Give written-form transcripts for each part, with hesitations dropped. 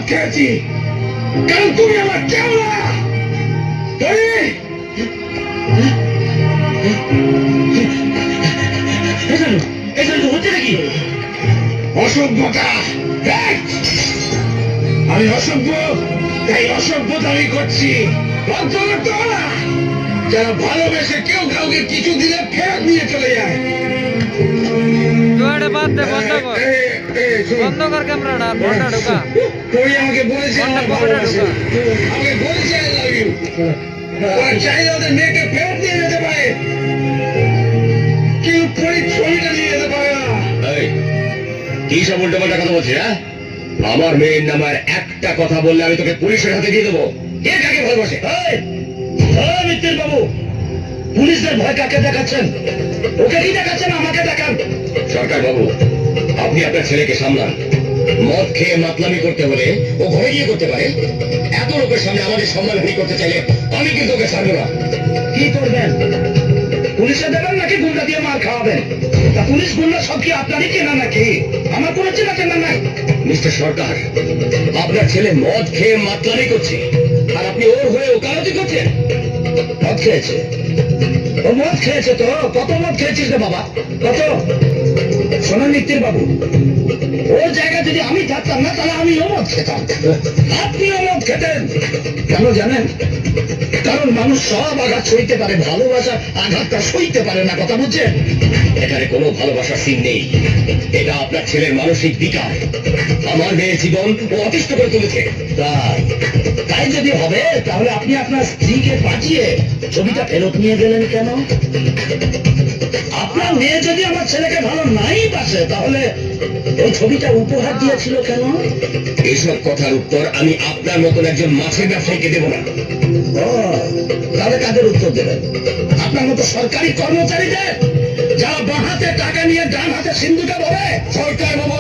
খেয়েছি, কারণ তুমি আমার কেউ না। হচ্ছে নাকি অসভ্যতা? আমি অসভ্য, তাই অসভ্যতা আমি করছি। যারা ভালোবেসে কেউ কাউকে কিছু দিলে ফেরত নিয়ে চলে যায়। বন্ধ কর ক্যামেরাটা, ফোনটা ঢোকা। তুই আমাকে বলেছিস আমার ভালোবাসে, আমাকে বলেছিস আই লাভ ইউ। ওরা চাইলে ওদের মেয়েকে ফেরত নিয়ে যেতে পারে, কেউ পরি ছবিটা নিয়ে যেতে পারে না। কি সব উল্টো পাল্টা কথা বলছিস? হ্যাঁ, আমার মেয়ের নামের একটা কথা বললে আমি তোকে পুলিশের হাতে দিয়ে দেবো। কে কাকে ভালোবাসে? মিত্তির বাবু, পুলিশদের ভয় কাকে দেখাচ্ছেন? ওকে কি দেখাচ্ছেন? আমাকে দেখান। সরকার বাবু, আপনি আপনার ছেলেকে সামলান। মদ খেয়ে মাতলামি করতে হলে ও ঘরে গিয়ে করতে পারে। এত লোকের সামনে আমাদের সম্মানহানি করতে চাইলে আমি কিন্তু ওকে ছাড়বো না। কি করবেন? পুলিশে দেবেন নাকি গুন্ডা দিয়ে মার খাওয়াবেন? তা পুলিশ গুন্ডা সব কি আপনারই কেনা নাকি? আমার কোনো চেনা চেনা নাই। মিস্টার সরকার, আপনার ছেলে মদ খেয়ে মাতলামি করছে, আর আপনি ওর হয়ে ওকালতি করছেন। মদ খেয়েছে? ও মদ খেয়েছে তো? কত মদ খেয়েছিস রে বাবা, কত? শোনেন মিত্তির বাবু, ওর জায়গায় যদি আমি থাকতাম না, তাহলে আমিও মদ খেতাম, আপনিও মদ খেতেন। কেন জানেন? কারণ মানুষ সব আঘাত সইতে পারে, ভালোবাসা আঘাতটা সইতে পারে না। কথা বুঝছেন? এখানে কোনো ভালোবাসার সিন নেই। এটা আপনার ছেলের মানসিক বিকার। আমার মেয়ের জীবন ও অতিষ্ঠ করে তুলেছে। তাই যদি হবে, তাহলে আপনি আপনার স্ত্রীকে পাঠিয়ে ছবিটা ফেরত নিয়ে গেলেন কেন? আপনার মেয়ে যদি আমার ছেলেকে ভালো নাই বাসে, তাহলে ওই ছবিটা উপহার দিয়েছিল কেন? এইসব কথার উত্তর আমি আপনার মতন একজন মাছের ব্যবসায়ীকে দেব না। তাহলে কাদের উত্তর দেবেন? আপনার মতো সরকারি কর্মচারীদের, যারা বাঁ হাতে টাকা নিয়ে ডান হাতে সিন্ধুকে ধরে। সরকার বাবু,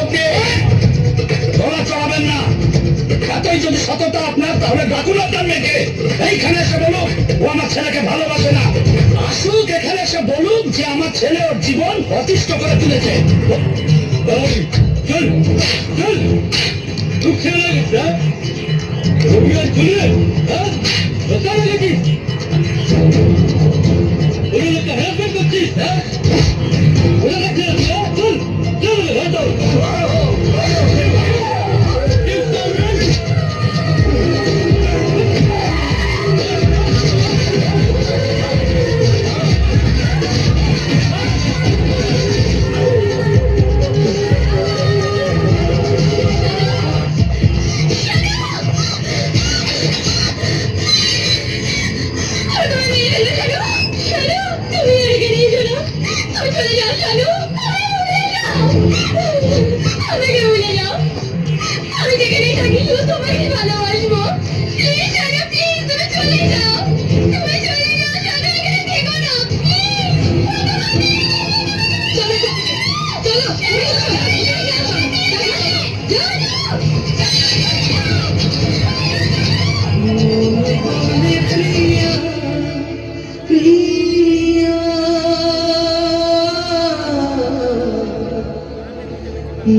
ধরা চড়াবেন না। এতই যদি সততা আপনার, তাহলে ডাকুন আপনার মেয়েকে, এইখানে এসে বলুক ও আমার ছেলেকে ভালোবাসে না। আসুক এখানে এসে বলুক যে আমার ছেলে ওর জীবন অতিষ্ঠ করে তুলেছে। চল চল, তুই খেয়ে লাগিস? হ্যাঁ, করছিস? হ্যাঁ, চল চল,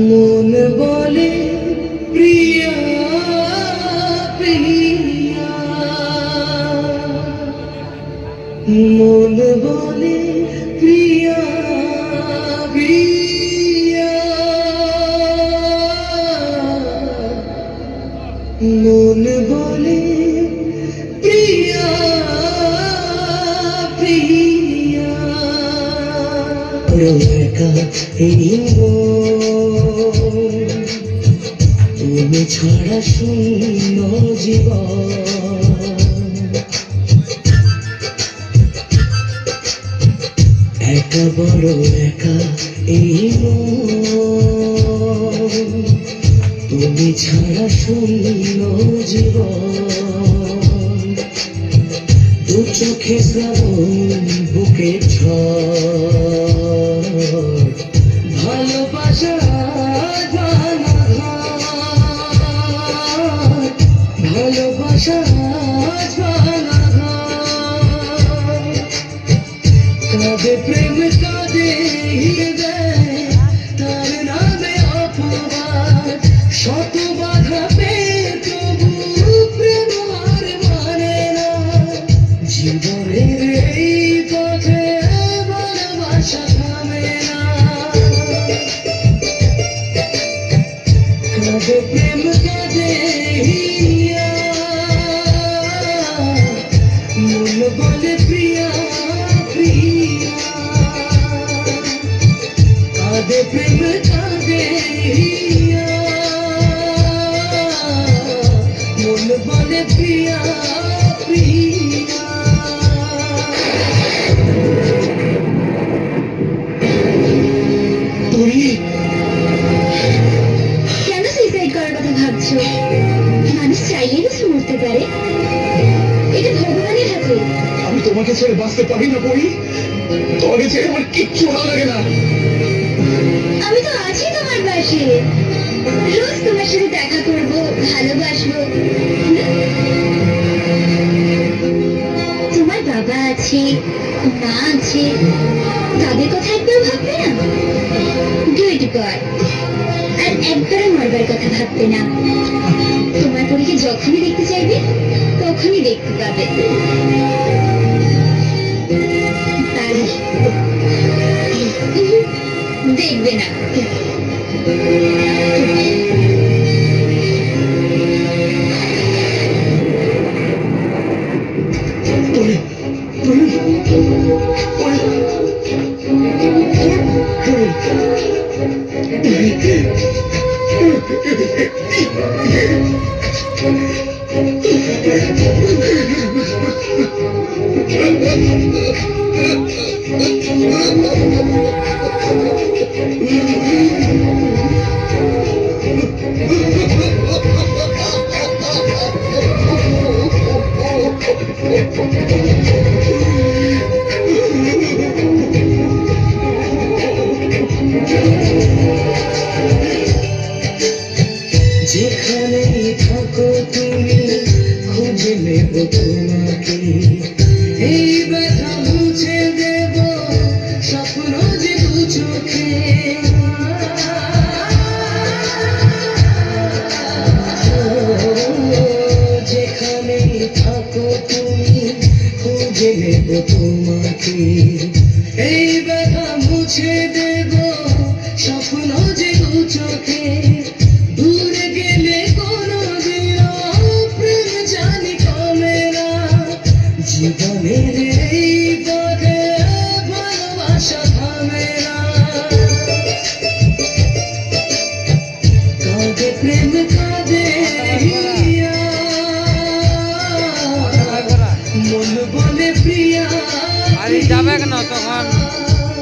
মন বলে প্রিয়া প্রিয়া, মন বলে প্রিয়া প্রিয়া, মন বলে প্রিয়া প্রিয়া। একা এই তুমি ছাড়া শূন্য জীবন, একা বড় একা এই তুমি ছাড়া শূন্য জীবন। দু চোখে শ্রাবণ, বুকে ঝড়, ভালোবাসা ভালোবাসা কাঁদে প্রেম কাঁদে তার নামে অপবাদ, শত বাধা পেয়ে কাঁদে প্রেম কাঁদে হিয়া, মন বলে প্রিয়া প্রিয়া, কাঁদে প্রেম কাঁদে হিয়া, মন বলে প্রিয়া প্রিয়া। তুই কেন সুইসাইড করার কথা ভাবছো? মানুষ চাইলেই বেশি মরতে পারে, এটা ভগবানের হাতে। আমি তোমাকে ছেড়ে বাঁচতে পারি না পড়ি, তোমাকে ছেড়ে আমার কিচ্ছু ভালো লাগে না। আমি তো আছি তোমার পাশে, রোজ তোমার সাথে দেখা করব, ভালোবাসবো। তোমার বাবা আছে, মা আছে, তাদের কথা একবার ভাববে না? Good boy. আর একবারও মরবার কথা ভাববে না। তোমার পরীকে যখনই দেখতে চাইবে তখনই দেখতে পাবে। তাই দেখবে না। তুই তুই যেখানে থাকো তুমি খুঁজে নেব তোমাকে, এই ব্যথা মুছে দেব স্বপ্ন যে দু চোখে। যেখানে থাকো তুমি খুঁজে নেব তোমাকে, এই ব্যথা মুছে দেব স্বপ্ন যে দু চোখে। দূরে গেলে কোনো দিনও প্রেম জানি কমে না, জীবনের এই পথে ভালোবাসা থামে না। কাঁদে প্রেম কাঁদে হিয়া, মন বলে প্রিয়া আরে যাবে কেন তখন,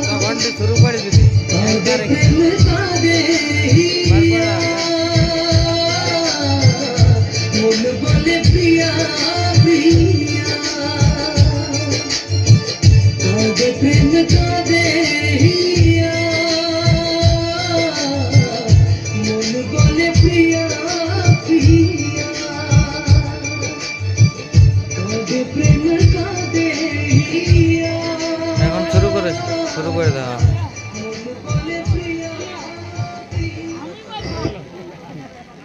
তখন শুরু করে দিবি কাঁদে প্রেম কাঁদে হিয়া, মন বলে প্রিয়া প্রিয়া, কাঁদে প্রেম কাঁদে হিয়া, মন বলে প্রিয়া প্রিয়া, কাঁদে প্রেম কাঁদে হিয়া। এখন শুরু করে দাও।